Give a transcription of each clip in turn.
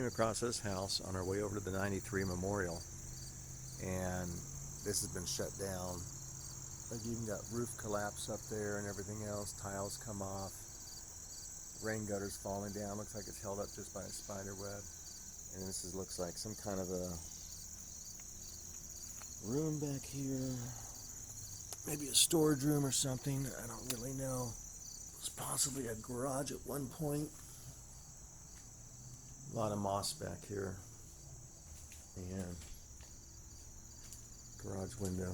Across this house on our way over to the 93 Memorial, and this has been shut down. Like, even got roof collapse up there and everything else, tiles come off, rain gutters falling down, looks like it's held up just by a spider web. And this looks like some kind of a room back here, maybe a storage room or something, I don't really know. It was possibly a garage at one point. A lot of moss back here, and garage window.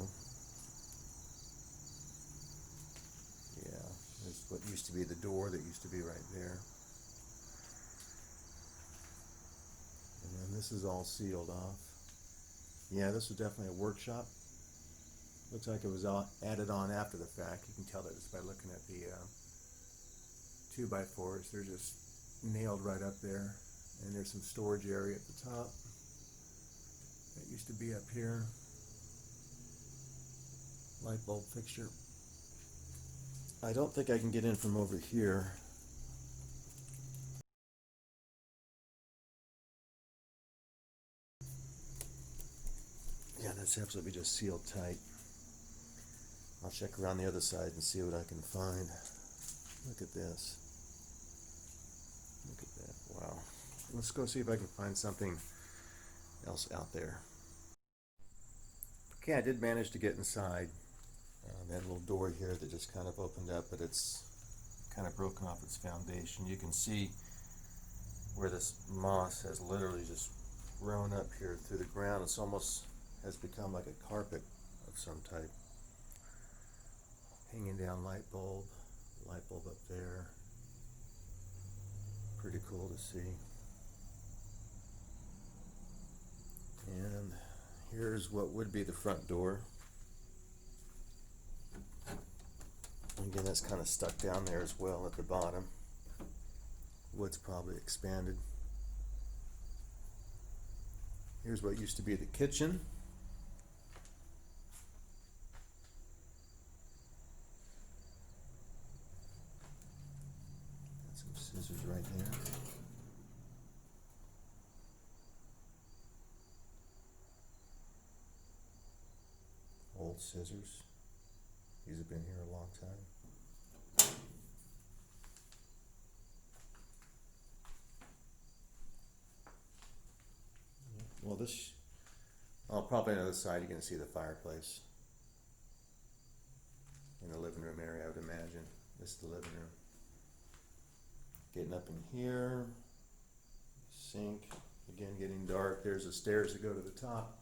Yeah, there's what used to be the door that used to be right there. And then this is all sealed off. Yeah, this was definitely a workshop. Looks like it was all added on after the fact. You can tell that just by looking at the 2x4s. They're just nailed right up there. And there's some storage area at the top. That used to be up here. Light bulb fixture. I don't think I can get in from over here. Yeah, that's absolutely just sealed tight. I'll check around the other side and see what I can find. Look at this. Look at that. Wow. Let's go see if I can find something else out there. Okay, I did manage to get inside. That little door here that just kind of opened up, but it's kind of broken off its foundation. You can see where this moss has literally just grown up here through the ground. It's almost has become like a carpet of some type. Hanging down light bulb up there. Pretty cool to see. And here's what would be the front door. Again, that's kind of stuck down there as well at the bottom. Wood's probably expanded. Here's what used to be the kitchen. Got some scissors right there. Old scissors. These have been here a long time. Well, probably on the other side you can see the fireplace in the living room area, I would imagine. This is the living room. Getting up in here, sink, again getting dark. There's the stairs that go to the top.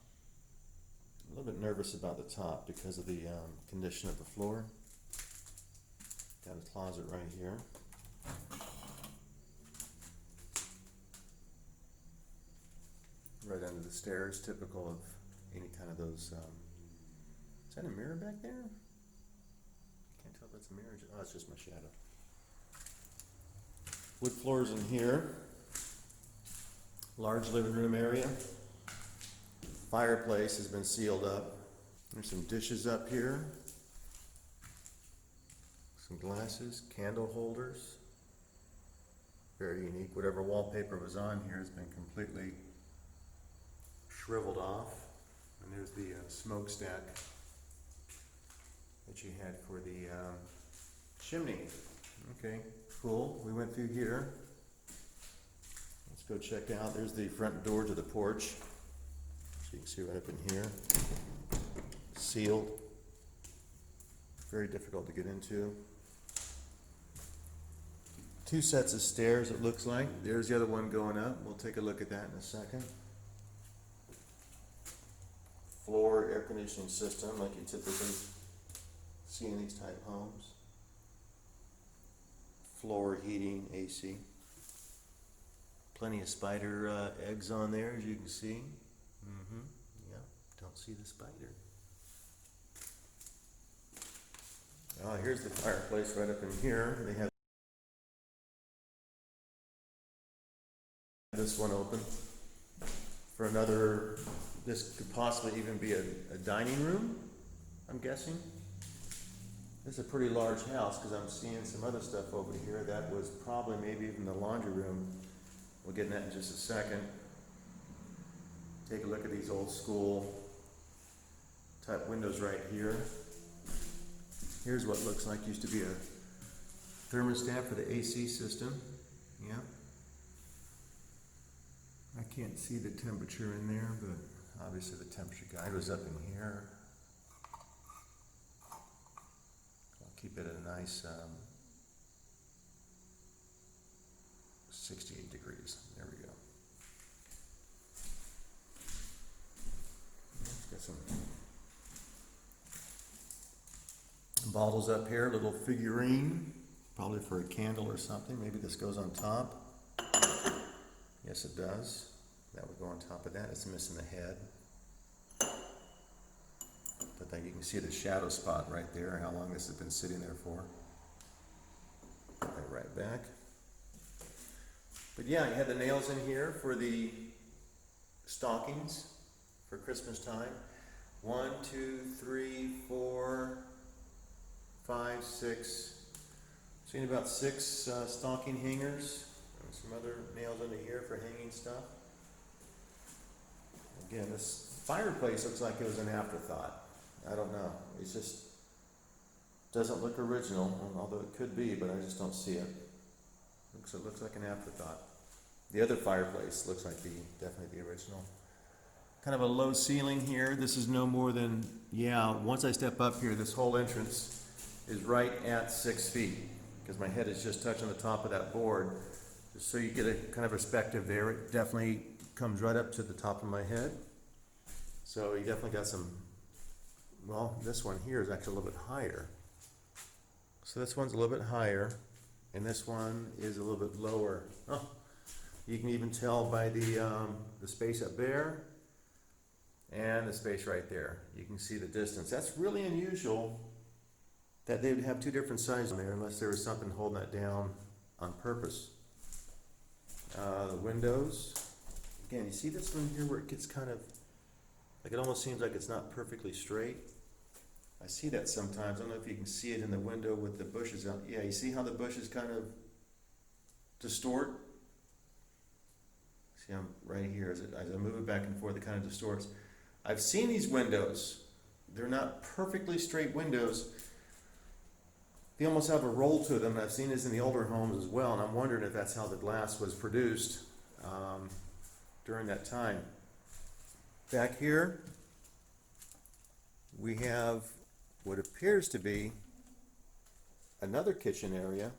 A little bit nervous about the top because of the condition of the floor. Got a closet right here. Right under the stairs, typical of any kind of those. Is that a mirror back there? Can't tell if that's a mirror. Oh, it's just my shadow. Wood floors in here. Large living room area. Fireplace has been sealed up. There's some dishes up here. Some glasses, candle holders. Very unique. Whatever wallpaper was on here has been completely shriveled off. And there's the smokestack that you had for the chimney. Okay, cool. We went through here. Let's go check out. There's the front door to the porch. So you can see right up in here. Sealed. Very difficult to get into. Two sets of stairs, it looks like. There's the other one going up. We'll take a look at that in a second. Floor air conditioning system, like you typically see in these type homes. Floor heating, AC. Plenty of spider eggs on there, as you can see. Yeah, don't see the spider. Oh, here's the fireplace right up in here. They have this one open for another. This could possibly even be a dining room, I'm guessing. This is a pretty large house because I'm seeing some other stuff over here. That was probably maybe even the laundry room. We'll get in that in just a second. Take a look at these old school type windows right here. Here's what looks like used to be a thermostat for the AC system. Yeah. I can't see the temperature in there, but obviously the temperature guide was up in here. I'll keep it at a nice 68 degrees. There we go. Let's get some bottles up here, a little figurine, probably for a candle or something. Maybe this goes on top. Yes, it does. That would go on top of that. It's missing the head. But then you can see the shadow spot right there, how long this has been sitting there for. Put that right back. But yeah, you had the nails in here for the stockings for Christmas time. 1, 2, 3, 4, 5, 6. Seen about 6 stocking hangers. And some other nails under here for hanging stuff. Again, this fireplace looks like it was an afterthought. I don't know. It just doesn't look original, although it could be, but I just don't see it. It looks like an afterthought. The other fireplace looks like definitely the original. Kind of a low ceiling here. This is no more than, yeah, once I step up here, this whole entrance is right at 6 feet because my head is just touching the top of that board. Just so you get a kind of perspective there, it definitely comes right up to the top of my head. So you definitely got some, well, this one here is actually a little bit higher. So this one's a little bit higher, and this one is a little bit lower. Oh, you can even tell by the space up there and the space right there. You can see the distance. That's really unusual that they would have 2 different sizes on there unless there was something holding that down on purpose. The windows. Again, you see this one here where it gets kind of, like it almost seems like it's not perfectly straight. I see that sometimes. I don't know if you can see it in the window with the bushes out. Yeah, you see how the bushes kind of distort? See, I'm right here. As I move it back and forth, it kind of distorts. I've seen these windows. They're not perfectly straight windows. They almost have a roll to them. I've seen this in the older homes as well, and I'm wondering if that's how the glass was produced during that time. Back here, we have what appears to be another kitchen area.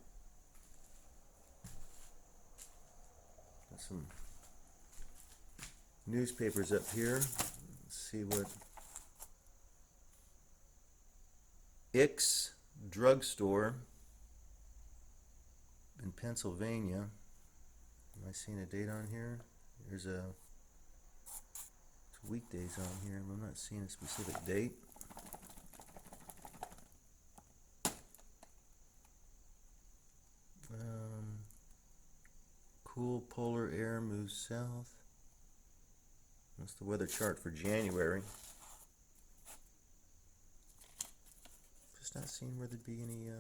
Got some newspapers up here. Let's see what Ix Drugstore in Pennsylvania. Am I seeing a date on here? There's it's weekdays on here, but I'm not seeing a specific date. Cool polar air moves south. That's the weather chart for January. Just not seeing where there'd be any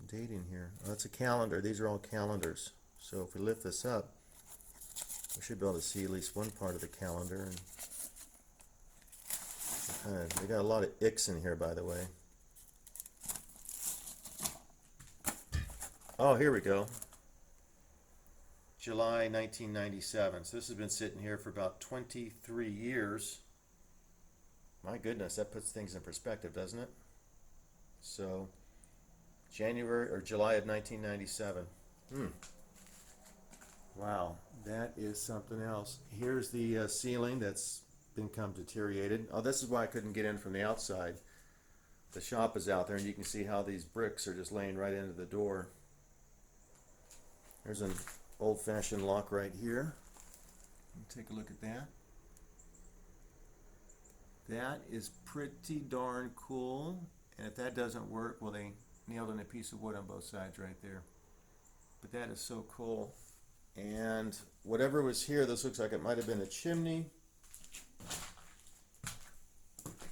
date in here. Oh, that's a calendar. These are all calendars. So if we lift this up, we should be able to see at least one part of the calendar. And they got a lot of icks in here, by the way. Oh, here we go. July 1997. So this has been sitting here for about 23 years. My goodness, that puts things in perspective, doesn't it? So, January or July of 1997. Wow, that is something else. Here's the ceiling that's become deteriorated. Oh, this is why I couldn't get in from the outside. The shop is out there, and you can see how these bricks are just laying right into the door. There's an old-fashioned lock right here. Take a look at that. That is pretty darn cool. And if that doesn't work, well, they nailed in a piece of wood on both sides right there. But that is so cool. And whatever was here, this looks like it might have been a chimney.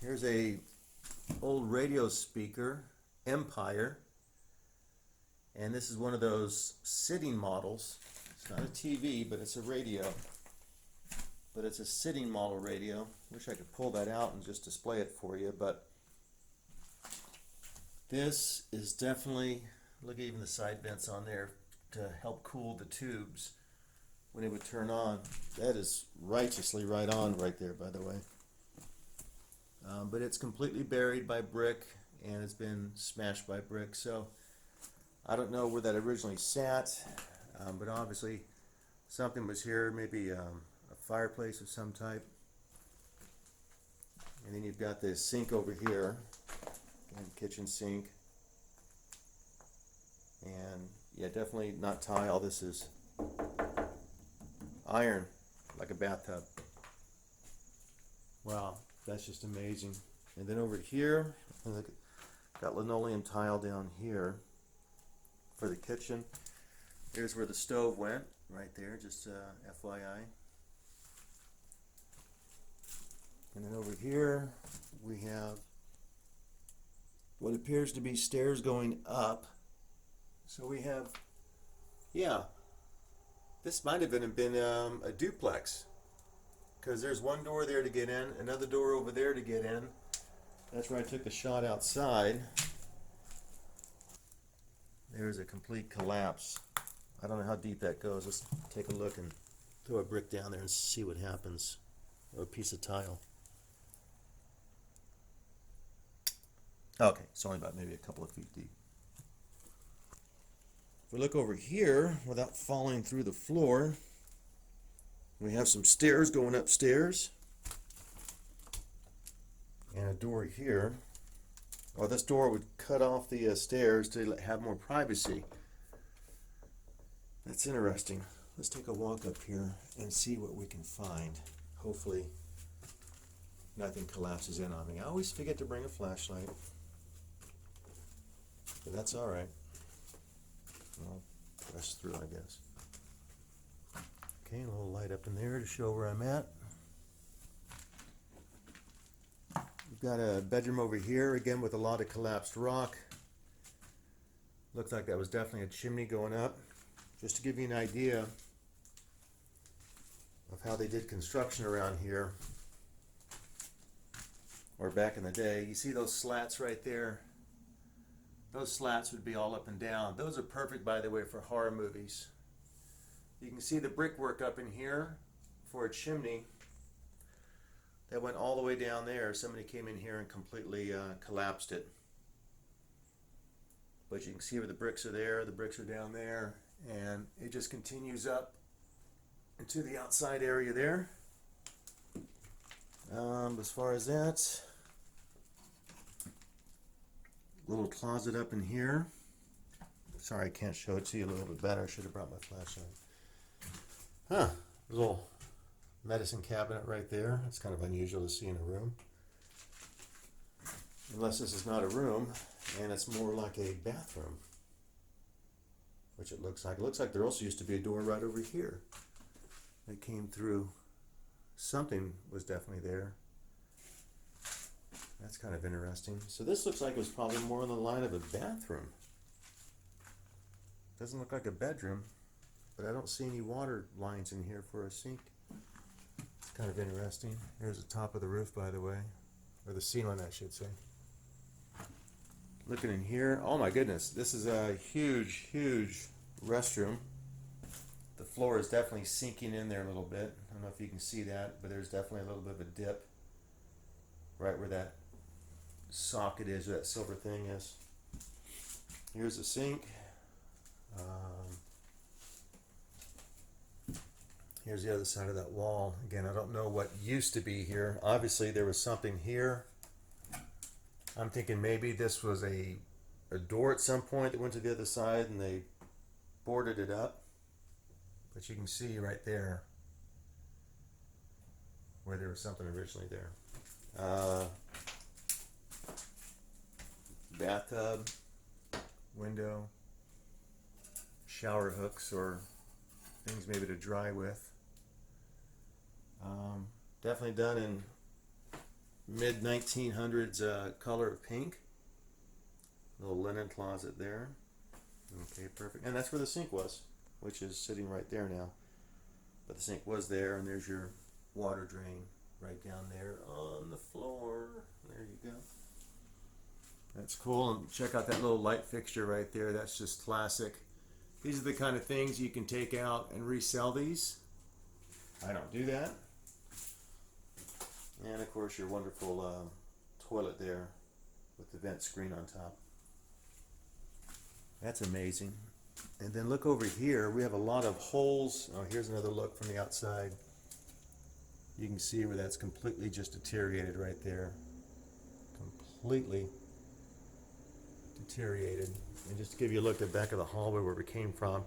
Here's a old radio speaker, Empire. And this is one of those sitting models. It's not a TV, but it's a radio. But it's a sitting model radio. Wish I could pull that out and just display it for you, but this is definitely, look at even the side vents on there to help cool the tubes when it would turn on. That is righteously right on right there, by the way. But it's completely buried by brick, and it's been smashed by brick, so I don't know where that originally sat, but obviously something was here, maybe a fireplace of some type. And then you've got this sink over here, and kitchen sink. And yeah, definitely not tile. This is iron, like a bathtub. Wow, that's just amazing. And then over here, got linoleum tile down here for the kitchen. Here's where the stove went, right there, just FYI. And then over here, we have what appears to be stairs going up. So we have, yeah, this might have been a duplex, because there's one door there to get in, another door over there to get in. That's where I took the shot outside. There's a complete collapse. I don't know how deep that goes. Let's take a look and throw a brick down there and see what happens, or a piece of tile. Okay, it's only about maybe a couple of feet deep. If we look over here, without falling through the floor, we have some stairs going upstairs. And a door here. Well, this door would cut off the stairs to have more privacy. That's interesting. Let's take a walk up here and see what we can find. Hopefully nothing collapses in on me. I always forget to bring a flashlight. But that's all right. I'll press through, I guess. Okay, a little light up in there to show where I'm at. We've got a bedroom over here, again with a lot of collapsed rock. Looks like that was definitely a chimney going up. Just to give you an idea of how they did construction around here, or back in the day. You see those slats right there? Those slats would be all up and down. Those are perfect, by the way, for horror movies. You can see the brickwork up in here for a chimney that went all the way down there. Somebody came in here and completely collapsed it. But you can see where the bricks are there, the bricks are down there, and it just continues up into the outside area there. As far as that, little closet up in here. Sorry, I can't show it to you a little bit better. I should have brought my flashlight. Huh, little medicine cabinet right there. It's kind of unusual to see in a room. Unless this is not a room, and it's more like a bathroom, which it looks like. It looks like there also used to be a door right over here that came through. Something was definitely there. That's kind of interesting. So this looks like it was probably more on the line of a bathroom. Doesn't look like a bedroom, but I don't see any water lines in here for a sink. It's kind of interesting. Here's the top of the roof, by the way, or the ceiling, I should say. Looking in here, oh my goodness, this is a huge, huge restroom. The floor is definitely sinking in there a little bit. I don't know if you can see that, but there's definitely a little bit of a dip right where that socket is, where that silver thing is. Here's the sink. Here's the other side of that wall. Again, I don't know what used to be here. Obviously, there was something here. I'm thinking maybe this was a door at some point that went to the other side and they boarded it up. But you can see right there where there was something originally there. Bathtub, window, shower hooks or things maybe to dry with. Definitely done in mid 1900s color of pink. Little linen closet there. Okay, perfect. And that's where the sink was, which is sitting right there now. But the sink was there, and there's your water drain right down there on the floor. There you go. That's cool. And check out that little light fixture right there. That's just classic. These are the kind of things you can take out and resell these. I don't do that. And of course your wonderful toilet there with the vent screen on top. That's amazing. And then look over here. We have a lot of holes. Oh, here's another look from the outside. You can see where that's completely just deteriorated right there. Completely deteriorated. And just to give you a look at the back of the hallway where we came from.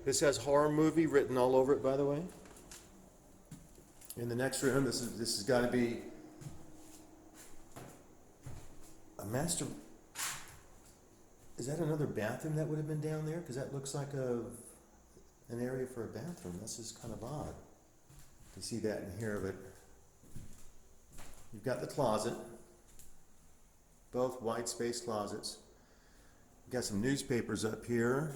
This has horror movie written all over it, by the way. In the next room, this has got to be a master. Is that another bathroom that would have been down there? Because that looks like an area for a bathroom. This is kind of odd to see that in here. But you've got the closet, both wide space closets. You've got some newspapers up here.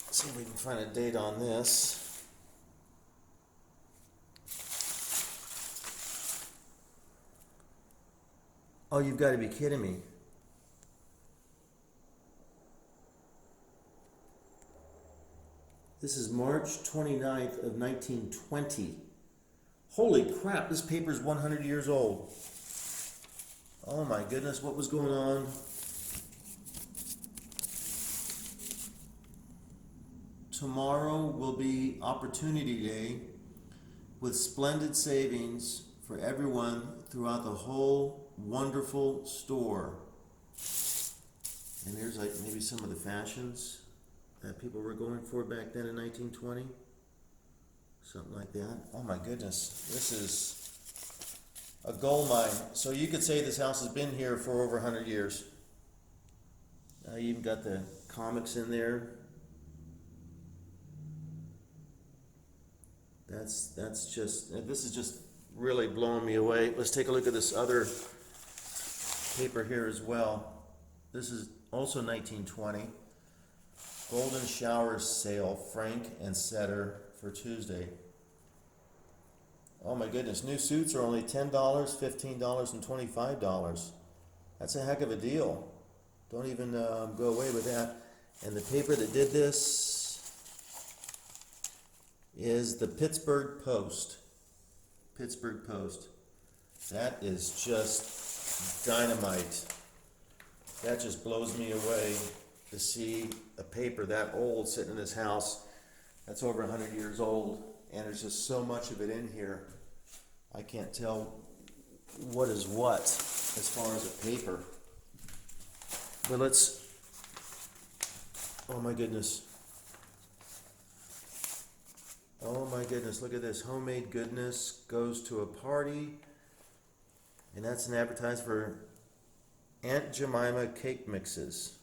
See if we can find a date on this. Oh, you've got to be kidding me. This is March 29th of 1920. Holy crap, this paper is 100 years old. Oh my goodness, what was going on? Tomorrow will be Opportunity Day with splendid savings for everyone throughout the whole wonderful store. And there's like maybe some of the fashions that people were going for back then in 1920. Something like that. Oh my goodness, this is a gold mine. So you could say this house has been here for over 100 years. You even got the comics in there. That's just, this is just really blowing me away. Let's take a look at this other paper here as well. This is also 1920. Golden Shower Sale, Frank and Setter for Tuesday. Oh my goodness, new suits are only $10, $15, and $25. That's a heck of a deal. Don't even go away with that. And the paper that did this is the Pittsburgh Post. Pittsburgh Post. That is just dynamite. That just blows me away to see a paper that old sitting in this house that's over 100 years old, and there's just so much of it in here. I can't tell what is what as far as a paper. But let's, oh my goodness. Oh my goodness, look at this. Homemade goodness goes to a party. And that's an advertisement for Aunt Jemima cake mixes.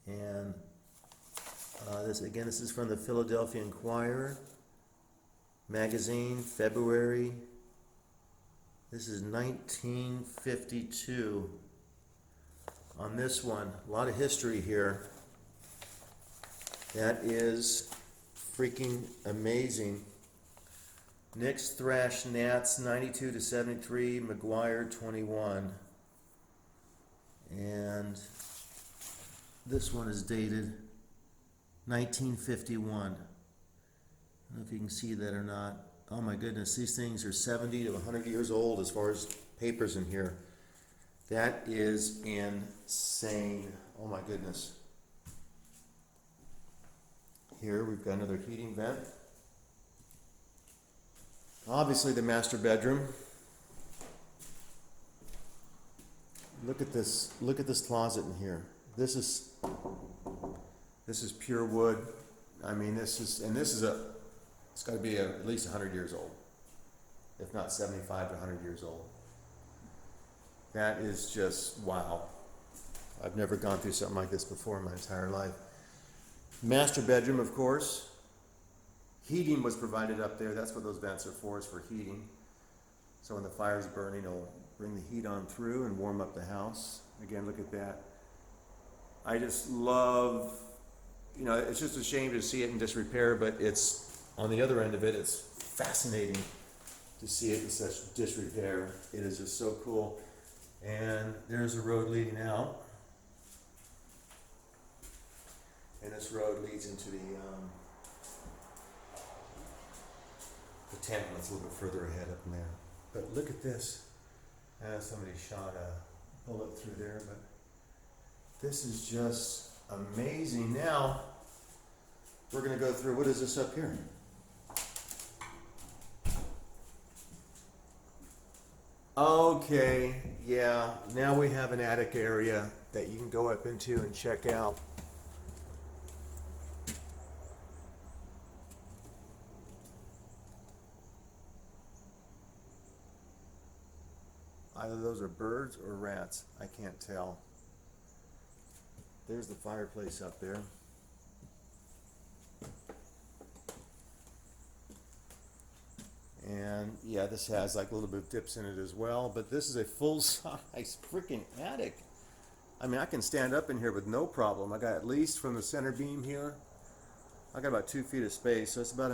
And this is from the Philadelphia Inquirer magazine, February. This is 1952. On this one, a lot of history here. That is freaking amazing. Knicks thrash Nats 92-73, McGuire 21. And this one is dated 1951. I don't know if you can see that or not. Oh my goodness, these things are 70 to 100 years old as far as papers in here. That is insane. Oh my goodness. Here we've got another heating vent. Obviously the master bedroom. Look at this closet in here. This is pure wood. I mean, it's got to be at least 100 years old, if not 75 to 100 years old. That is just wow. I've never gone through something like this before in my entire life. Master bedroom, of course. Heating was provided up there. That's what those vents are for, is for heating. So when the fire's burning, it'll bring the heat on through and warm up the house. Again, look at that. I just love, it's just a shame to see it in disrepair, but it's, on the other end of it, it's fascinating to see it in such disrepair. It is just so cool. And there's a road leading out. And this road leads into the tent that's a little bit further ahead up in there. But look at this. Somebody shot a bullet through there, but this is just amazing. Now, we're going to go through, what is this up here? Okay, yeah, now we have an attic area that you can go up into and check out. Either those are birds or rats, I can't tell. There's the fireplace up there. And yeah, this has like a little bit of dips in it as well, but this is a full-size freaking attic. I mean, I can stand up in here with no problem. I got at least from the center beam here, I got about 2 feet of space, so it's about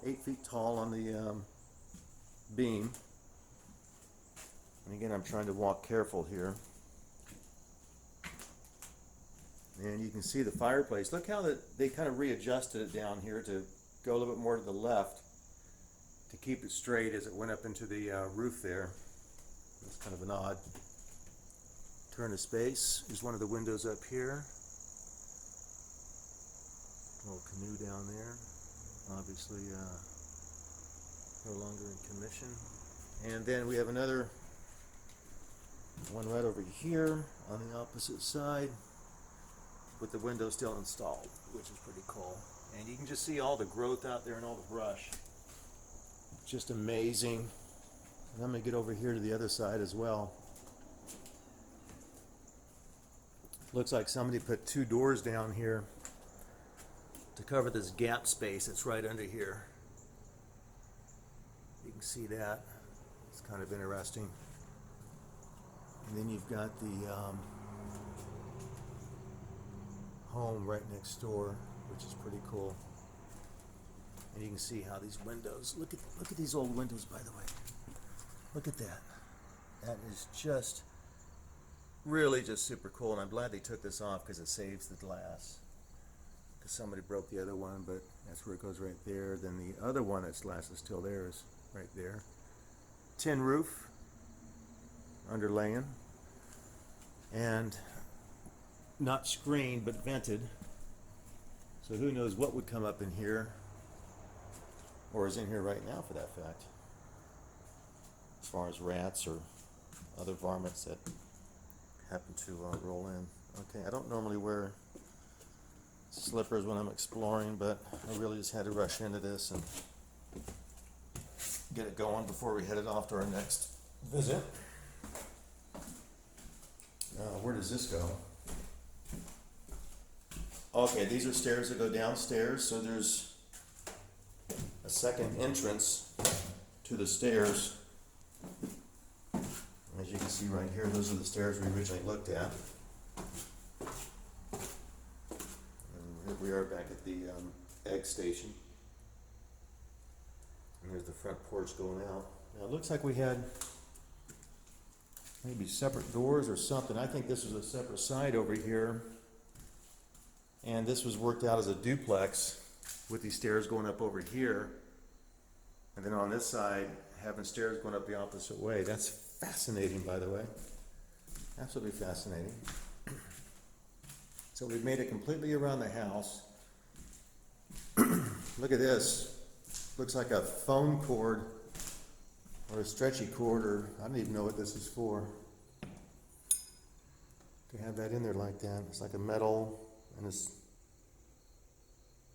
8 feet tall on the beam. And again, I'm trying to walk careful here. And you can see the fireplace. Look how they kind of readjusted it down here to go a little bit more to the left to keep it straight as it went up into the roof there. It's kind of an odd turn of space. Here's one of the windows up here. Little canoe down there. Obviously no longer in commission. And then we have another one right over here on the opposite side with the window still installed, which is pretty cool. And you can just see all the growth out there and all the brush. Just amazing. And I'm going to get over here to the other side as well. Looks like somebody put 2 doors down here to cover this gap space that's right under here. You can see that. It's kind of interesting. And then you've got the home right next door, which is pretty cool. And you can see how these windows, look at these old windows, by the way. Look at that. That is just really just super cool, and I'm glad they took this off because it saves the glass. Because somebody broke the other one, but that's where it goes right there. Then the other one that's glass is still there is right there. Tin roof, underlaying, and not screened but vented. So who knows what would come up in here, or is in here right now for that fact, as far as rats or other varmints that happen to roll in. Okay, I don't normally wear slippers when I'm exploring, but I really just had to rush into this and get it going before we headed off to our next visit. Where does this go? Okay, these are stairs that go downstairs, so there's a second entrance to the stairs. As you can see right here, those are the stairs we originally looked at. And here we are back at the egg station. And there's the front porch going out. Now it looks like we had maybe separate doors or something. I think this was a separate side over here And this was worked out as a duplex with these stairs going up over here. And then on this side, having stairs going up the opposite way. That's fascinating, by the way. Absolutely fascinating. So we've made it completely around the house. Look at this. Looks like a phone cord or a stretchy cord, or I don't even know what this is for. To have that in there like that. It's like a metal, and it's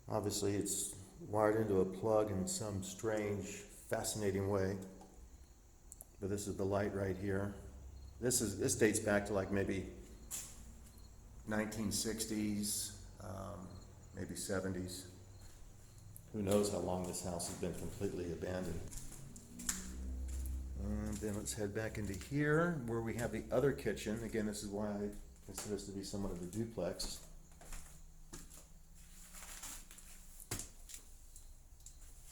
obviously it's wired into a plug in some strange, fascinating way. But this is the light right here. This dates back to like maybe 1960s, maybe 70s. Who knows how long this house has been completely abandoned. And then let's head back into here where we have the other kitchen. Again, this is why I consider this to be somewhat of a duplex.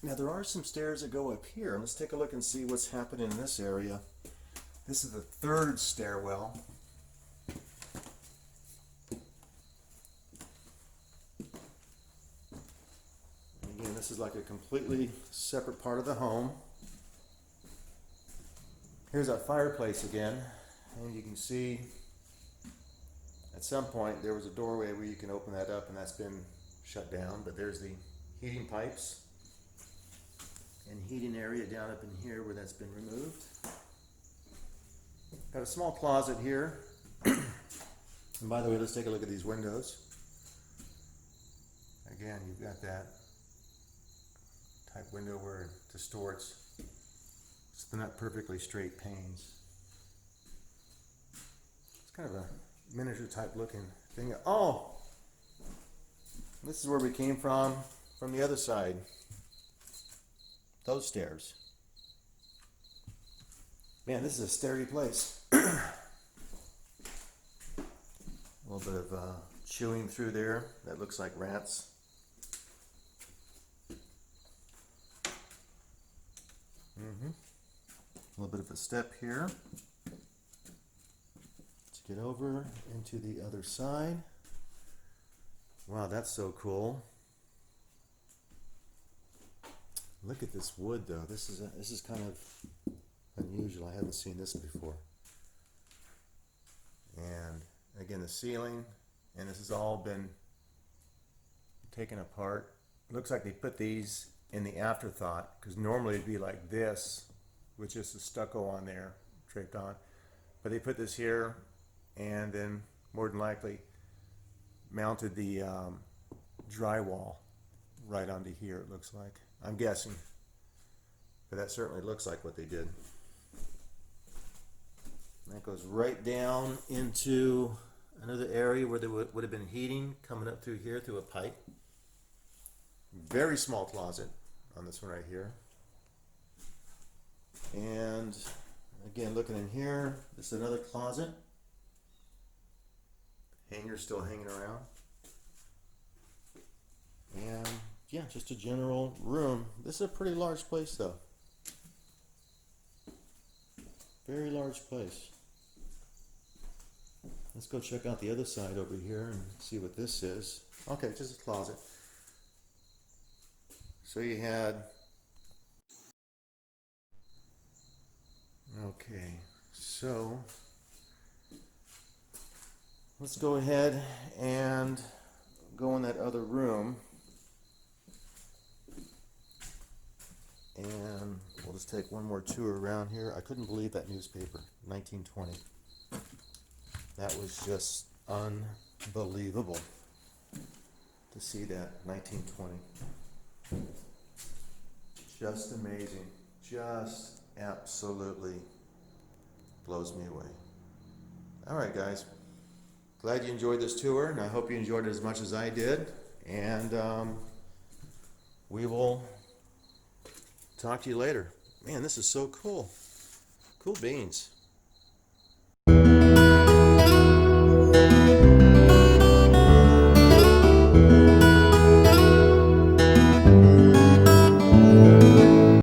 Now there are some stairs that go up here. Let's take a look and see what's happening in this area. This is the third stairwell. And again, this is like a completely separate part of the home. Here's our fireplace again, and you can see at some point there was a doorway where you can open that up, and that's been shut down. But there's the heating pipes and heating area down up in here where that's been removed. Got a small closet here. And by the way, let's take a look at these windows. Again, you've got that type window where it distorts. They're not perfectly straight panes. It's kind of a miniature type looking thing. Oh! This is where we came from the other side. Those stairs. Man, this is a stairy place. A little bit of chewing through there. That looks like rats. A little bit of a step here. Let's get over into the other side. Wow, that's so cool. Look at this wood, though. This is kind of unusual. I haven't seen this before. And again, the ceiling, and this has all been taken apart. It looks like they put these in the afterthought, because normally it'd be like this, with just the stucco on there, draped on. But they put this here, and then more than likely mounted the drywall right onto here, it looks like. I'm guessing. But that certainly looks like what they did. And that goes right down into another area where there would have been heating coming up through here through a pipe. Very small closet on this one right here. And again, looking in here, this is another closet. Hanger still hanging around. And yeah, just a general room. This is a pretty large place though. Very large place. Let's go check out the other side over here and see what this is. Okay, just a closet. So you had, okay, so let's go ahead and go in that other room. And we'll just take one more tour around here. I couldn't believe that newspaper, 1920. That was just unbelievable to see that, 1920. Just amazing. Just absolutely blows me away. All right, guys. Glad you enjoyed this tour, and I hope you enjoyed it as much as I did. And we will talk to you later. Man, this is so cool. Cool beans.